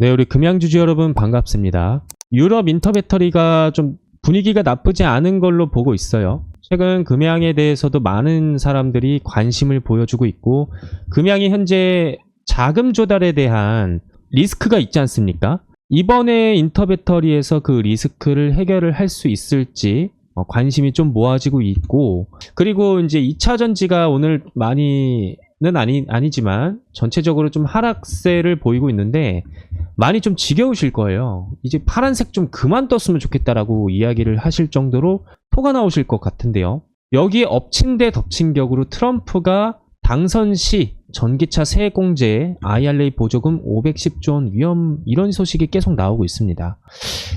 네, 우리 금양주주 여러분 반갑습니다. 유럽 인터배터리가 좀 분위기가 나쁘지 않은 걸로 보고 있어요. 최근 금양에 대해서도 많은 사람들이 관심을 보여주고 있고, 금양이 현재 자금 조달에 대한 리스크가 있지 않습니까? 이번에 인터배터리에서 그 리스크를 해결을 할 수 있을지 관심이 좀 모아지고 있고, 그리고 이제 2차 전지가 오늘 많이는 아니지만 전체적으로 좀 하락세를 보이고 있는데 많이 좀 지겨우실 거예요. 이제 파란색 좀 그만 떴으면 좋겠다라고 이야기를 하실 정도로 토가 나오실 것 같은데요. 여기에 엎친 데 덮친 격으로 트럼프가 당선 시 전기차 세액공제, IRA 보조금 510조 원 위험, 이런 소식이 계속 나오고 있습니다.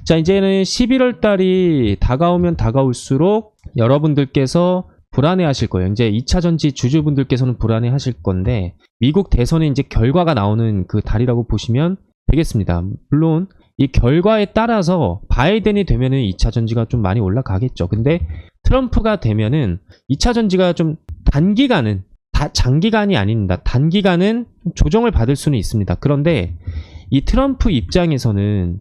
자, 이제는 11월 달이 다가오면 다가올수록 여러분들께서 불안해 하실 거예요. 이제 2차 전지 주주분들께서는 불안해 하실 건데, 미국 대선에 이제 결과가 나오는 그 달이라고 보시면 되겠습니다. 물론 이 결과에 따라서 바이든이 되면은 2차 전지가 좀 많이 올라가겠죠. 근데 트럼프가 되면은 2차 전지가 좀 단기간은, 장기간이 아닙니다. 단기간은 조정을 받을 수는 있습니다. 그런데 이 트럼프 입장에서는,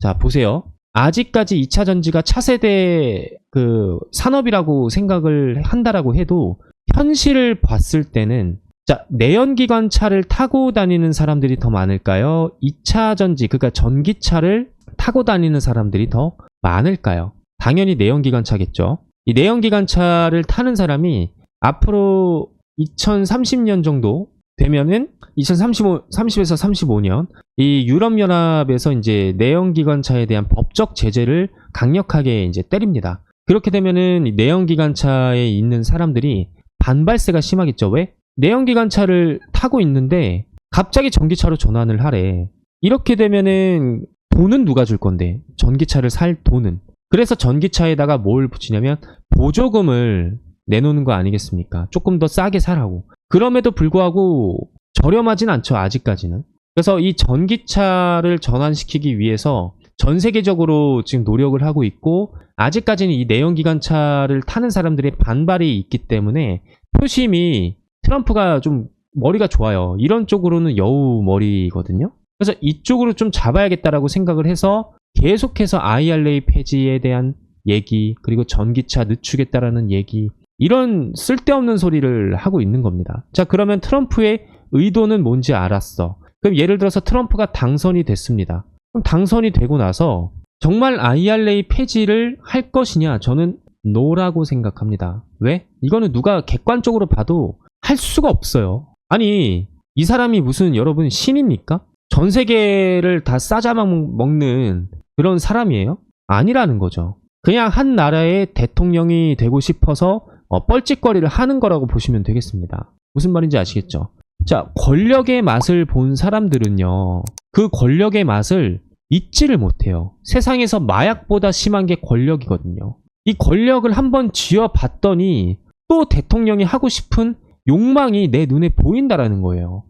자 보세요. 아직까지 2차 전지가 차세대 그 산업이라고 생각을 한다라고 해도 현실을 봤을 때는, 자, 내연기관차를 타고 다니는 사람들이 더 많을까요? 2차 전지, 그러니까 전기차를 타고 다니는 사람들이 더 많을까요? 당연히 내연기관차겠죠. 이 내연기관차를 타는 사람이 앞으로 2030년 정도 되면은 30에서 35년 이 유럽연합에서 이제 내연기관차에 대한 법적 제재를 강력하게 이제 때립니다. 그렇게 되면은 이 내연기관차에 있는 사람들이 반발세가 심하겠죠. 왜? 내연기관차를 타고 있는데 갑자기 전기차로 전환을 하래. 이렇게 되면은 돈은 누가 줄 건데? 전기차를 살 돈은. 그래서 전기차에다가 뭘 붙이냐면 보조금을 내놓는 거 아니겠습니까? 조금 더 싸게 사라고. 그럼에도 불구하고 저렴하진 않죠, 아직까지는. 그래서 이 전기차를 전환시키기 위해서 전 세계적으로 지금 노력을 하고 있고, 아직까지는 이 내연기관차를 타는 사람들의 반발이 있기 때문에 표심이, 트럼프가 좀 머리가 좋아요. 이런 쪽으로는 여우 머리거든요. 그래서 이쪽으로 좀 잡아야겠다라고 생각을 해서 계속해서 IRA 폐지에 대한 얘기, 그리고 전기차 늦추겠다라는 얘기, 이런 쓸데없는 소리를 하고 있는 겁니다. 자, 그러면 트럼프의 의도는 뭔지 알았어. 그럼 예를 들어서 트럼프가 당선이 됐습니다. 그럼 당선이 되고 나서 정말 IRA 폐지를 할 것이냐? 저는 노라고 생각합니다. 왜? 이거는 누가 객관적으로 봐도 할 수가 없어요. 아니, 이 사람이 무슨, 여러분, 신입니까? 전 세계를 다 싸잡아먹는 그런 사람이에요? 아니라는 거죠. 그냥 한 나라의 대통령이 되고 싶어서 뻘짓거리를 하는 거라고 보시면 되겠습니다. 무슨 말인지 아시겠죠? 자, 권력의 맛을 본 사람들은요, 그 권력의 맛을 잊지를 못해요. 세상에서 마약보다 심한 게 권력이거든요. 이 권력을 한번 쥐어봤더니 또 대통령이 하고 싶은 욕망이 내 눈에 보인다라는 거예요.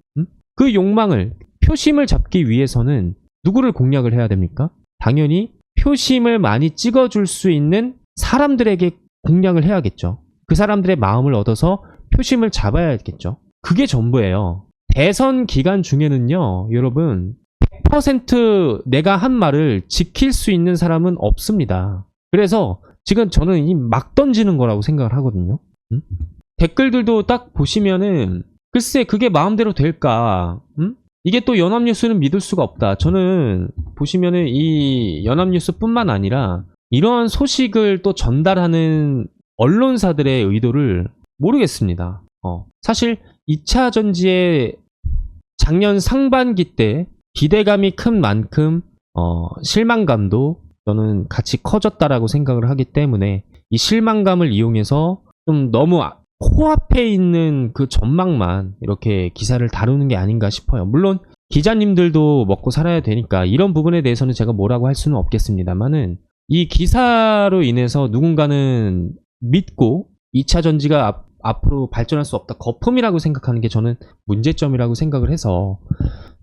그 욕망을, 표심을 잡기 위해서는 누구를 공략을 해야 됩니까? 당연히 표심을 많이 찍어줄 수 있는 사람들에게 공략을 해야겠죠. 그 사람들의 마음을 얻어서 표심을 잡아야겠죠. 그게 전부예요. 대선 기간 중에는요, 여러분, 100% 내가 한 말을 지킬 수 있는 사람은 없습니다. 그래서 지금 저는 이 막 던지는 거라고 생각을 하거든요. 댓글들도 딱 보시면은, 글쎄 그게 마음대로 될까? 이게 또 연합뉴스는 믿을 수가 없다. 저는 보시면은 이 연합뉴스뿐만 아니라 이러한 소식을 또 전달하는 언론사들의 의도를 모르겠습니다. 사실 2차 전지의 작년 상반기 때 기대감이 큰 만큼 실망감도 저는 같이 커졌다라고 생각을 하기 때문에, 이 실망감을 이용해서 좀 너무 코앞에 있는 그 전망만 이렇게 기사를 다루는 게 아닌가 싶어요. 물론 기자님들도 먹고 살아야 되니까 이런 부분에 대해서는 제가 뭐라고 할 수는 없겠습니다만은, 이 기사로 인해서 누군가는 믿고 2차 전지가 앞으로 발전할 수 없다, 거품이라고 생각하는 게 저는 문제점이라고 생각을 해서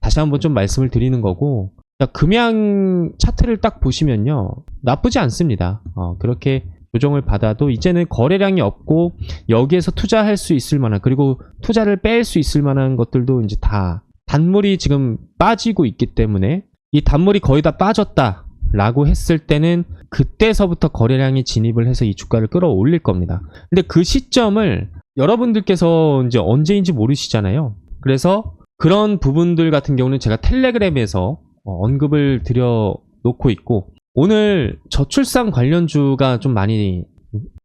다시 한번 좀 말씀을 드리는 거고, 금양 차트를 딱 보시면요, 나쁘지 않습니다. 그렇게 조정을 받아도 이제는 거래량이 없고 여기에서 투자할 수 있을 만한, 그리고 투자를 뺄 수 있을 만한 것들도 이제 다 단물이 지금 빠지고 있기 때문에 이 단물이 거의 다 빠졌다라고 했을 때는 그때서부터 거래량이 진입을 해서 이 주가를 끌어올릴 겁니다. 근데 그 시점을 여러분들께서 이제 언제인지 모르시잖아요. 그래서 그런 부분들 같은 경우는 제가 텔레그램에서 언급을 드려 놓고 있고, 오늘 저출산 관련주가 좀 많이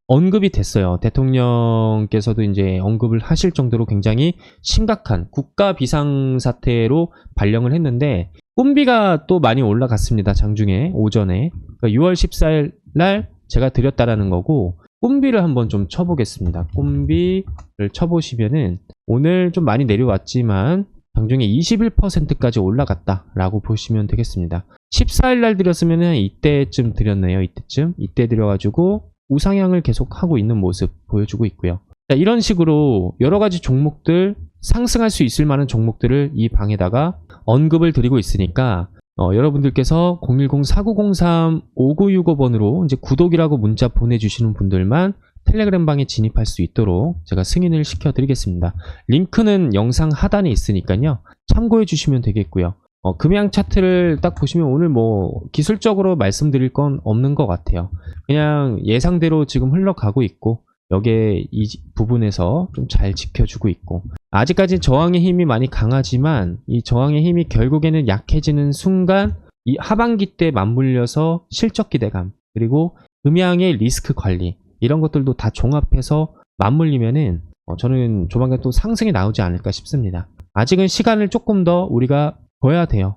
언급이 됐어요. 대통령께서도 이제 언급을 하실 정도로 굉장히 심각한 국가 비상사태로 발령을 했는데, 꿈비가 또 많이 올라갔습니다. 장중에 오전에. 그러니까 6월 14일 날 제가 드렸다라는 거고, 꿈비를 한번 좀 쳐보겠습니다. 꿈비를 쳐보시면은 오늘 좀 많이 내려왔지만 장중에 21%까지 올라갔다라고 보시면 되겠습니다. 14일 날 드렸으면은 이때쯤 드렸네요. 이때 드려가지고 우상향을 계속 하고 있는 모습 보여주고 있고요. 자, 이런 식으로 여러 가지 종목들, 상승할 수 있을 만한 종목들을 이 방에다가 언급을 드리고 있으니까 여러분들께서 010-4903-5965번으로 이제 구독이라고 문자 보내주시는 분들만 텔레그램 방에 진입할 수 있도록 제가 승인을 시켜드리겠습니다. 링크는 영상 하단에 있으니까요. 참고해 주시면 되겠고요. 금양 차트를 딱 보시면 오늘 뭐 기술적으로 말씀드릴 건 없는 것 같아요. 그냥 예상대로 지금 흘러가고 있고, 여기에 이 부분에서 좀 잘 지켜주고 있고, 아직까지 저항의 힘이 많이 강하지만 이 저항의 힘이 결국에는 약해지는 순간 이 하반기 때 맞물려서 실적 기대감, 그리고 음양의 리스크 관리, 이런 것들도 다 종합해서 맞물리면은 저는 조만간 또 상승이 나오지 않을까 싶습니다. 아직은 시간을 조금 더 우리가 둬야 돼요.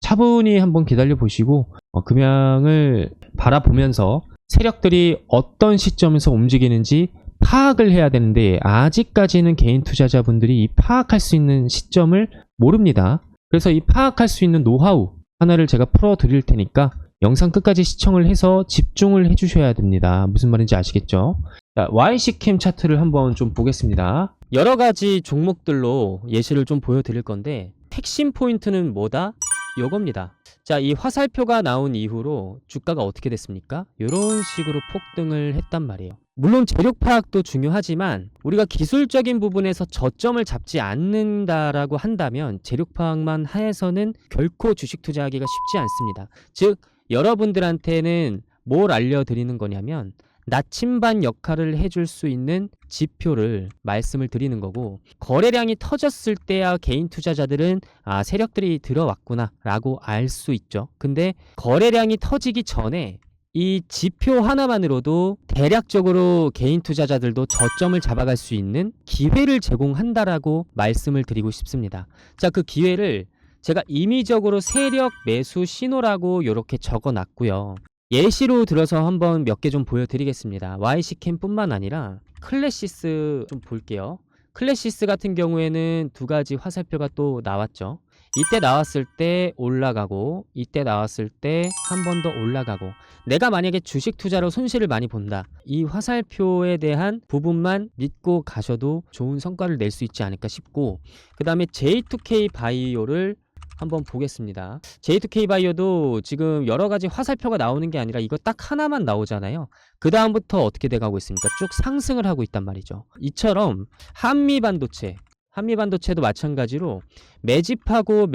차분히 한번 기다려 보시고 금양을 바라보면서 세력들이 어떤 시점에서 움직이는지 파악을 해야 되는데, 아직까지는 개인 투자자분들이 이 파악할 수 있는 시점을 모릅니다. 그래서 이 파악할 수 있는 노하우 하나를 제가 풀어 드릴 테니까 영상 끝까지 시청을 해서 집중을 해주셔야 됩니다. 무슨 말인지 아시겠죠? 자, YC캠 차트를 한번 좀 보겠습니다. 여러 가지 종목들로 예시를 좀 보여드릴 건데, 핵심 포인트는 뭐다? 요겁니다. 자, 이 화살표가 나온 이후로 주가가 어떻게 됐습니까? 이런 식으로 폭등을 했단 말이에요. 물론 재력 파악도 중요하지만 우리가 기술적인 부분에서 저점을 잡지 않는다라고 한다면 재력 파악만 해서는 결코 주식 투자하기가 쉽지 않습니다. 즉, 여러분들한테는 뭘 알려드리는 거냐면 나침반 역할을 해줄 수 있는 지표를 말씀을 드리는 거고, 거래량이 터졌을 때야 개인 투자자들은 세력들이 들어왔구나 라고 알 수 있죠. 근데 거래량이 터지기 전에 이 지표 하나만으로도 대략적으로 개인 투자자들도 저점을 잡아갈 수 있는 기회를 제공한다라고 말씀을 드리고 싶습니다. 자, 그 기회를 제가 임의적으로 세력 매수 신호라고 이렇게 적어 놨고요. 예시로 들어서 한번 몇 개 좀 보여드리겠습니다. YC캠 뿐만 아니라 클래시스 좀 볼게요. 클래시스 같은 경우에는 두 가지 화살표가 또 나왔죠. 이때 나왔을 때 올라가고, 이때 나왔을 때 한 번 더 올라가고, 내가 만약에 주식 투자로 손실을 많이 본다, 이 화살표에 대한 부분만 믿고 가셔도 좋은 성과를 낼 수 있지 않을까 싶고, 그 다음에 J2K 바이오를 한번 보겠습니다. J2K 바이오도 지금 여러 가지 화살표가 나오는 게 아니라 이거 딱 하나만 나오잖아요. 그 다음부터 어떻게 돼가고 있습니까? 쭉 상승을 하고 있단 말이죠. 이처럼 한미반도체도 마찬가지로 매집하고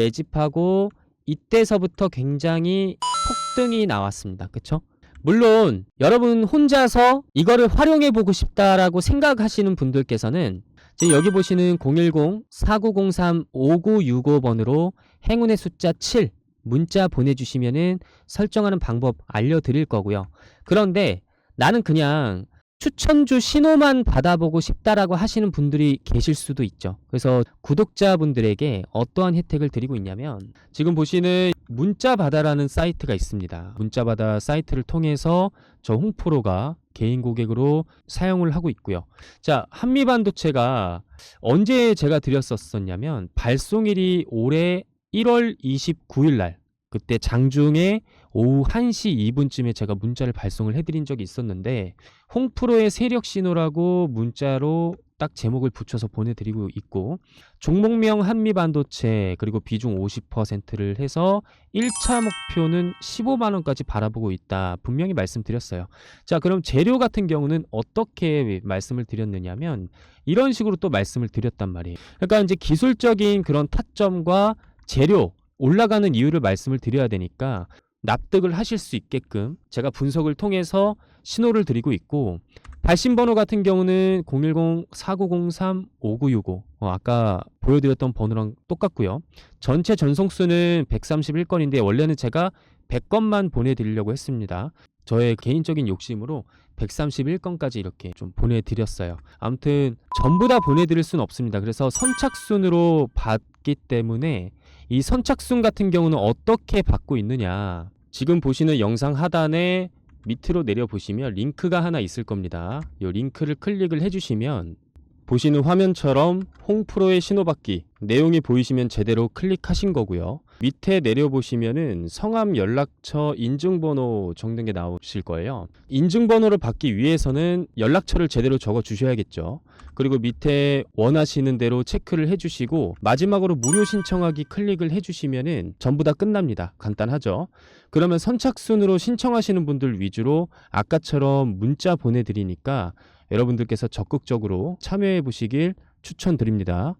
이때서부터 굉장히 폭등이 나왔습니다. 그쵸? 물론 여러분 혼자서 이거를 활용해 보고 싶다라고 생각하시는 분들께서는 지금 여기 보시는 010-4903-5965번으로 행운의 숫자 7 문자 보내주시면은 설정하는 방법 알려드릴 거고요. 그런데 나는 그냥 추천주 신호만 받아보고 싶다라고 하시는 분들이 계실 수도 있죠. 그래서 구독자분들에게 어떠한 혜택을 드리고 있냐면, 지금 보시는 문자바다라는 사이트가 있습니다. 문자바다 사이트를 통해서 저 홍프로가 개인 고객으로 사용을 하고 있고요. 자, 한미반도체가 언제 제가 드렸었냐면 발송일이 올해 1월 29일 날, 그때 장중에 오후 1시 2분쯤에 제가 문자를 발송을 해드린 적이 있었는데 홍프로의 세력 신호라고 문자로 딱 제목을 붙여서 보내드리고 있고 종목명 한미반도체 그리고 비중 50%를 해서 1차 목표는 15만원까지 바라보고 있다. 분명히 말씀드렸어요. 자, 그럼 재료 같은 경우는 어떻게 말씀을 드렸느냐면 이런 식으로 또 말씀을 드렸단 말이에요. 그러니까 이제 기술적인 그런 타점과 재료 올라가는 이유를 말씀을 드려야 되니까 납득을 하실 수 있게끔 제가 분석을 통해서 신호를 드리고 있고 발신번호 같은 경우는 010-4903-5965 아까 보여드렸던 번호랑 똑같고요. 전체 전송수는 131건인데 원래는 제가 100건만 보내드리려고 했습니다. 저의 개인적인 욕심으로 131건까지 이렇게 좀 보내드렸어요. 아무튼 전부 다 보내드릴 수는 없습니다. 그래서 선착순으로 받기 때문에 이 선착순 같은 경우는 어떻게 받고 있느냐, 지금 보시는 영상 하단에 밑으로 내려보시면 링크가 하나 있을 겁니다. 이 링크를 클릭을 해주시면 보시는 화면처럼 홍프로의 신호받기 내용이 보이시면 제대로 클릭하신 거고요. 밑에 내려보시면은 성함, 연락처, 인증번호 적는 게 나오실 거예요. 인증번호를 받기 위해서는 연락처를 제대로 적어 주셔야겠죠. 그리고 밑에 원하시는 대로 체크를 해주시고 마지막으로 무료 신청하기 클릭을 해주시면은 전부 다 끝납니다. 간단하죠. 그러면 선착순으로 신청하시는 분들 위주로 아까처럼 문자 보내드리니까 여러분들께서 적극적으로 참여해 보시길 추천드립니다.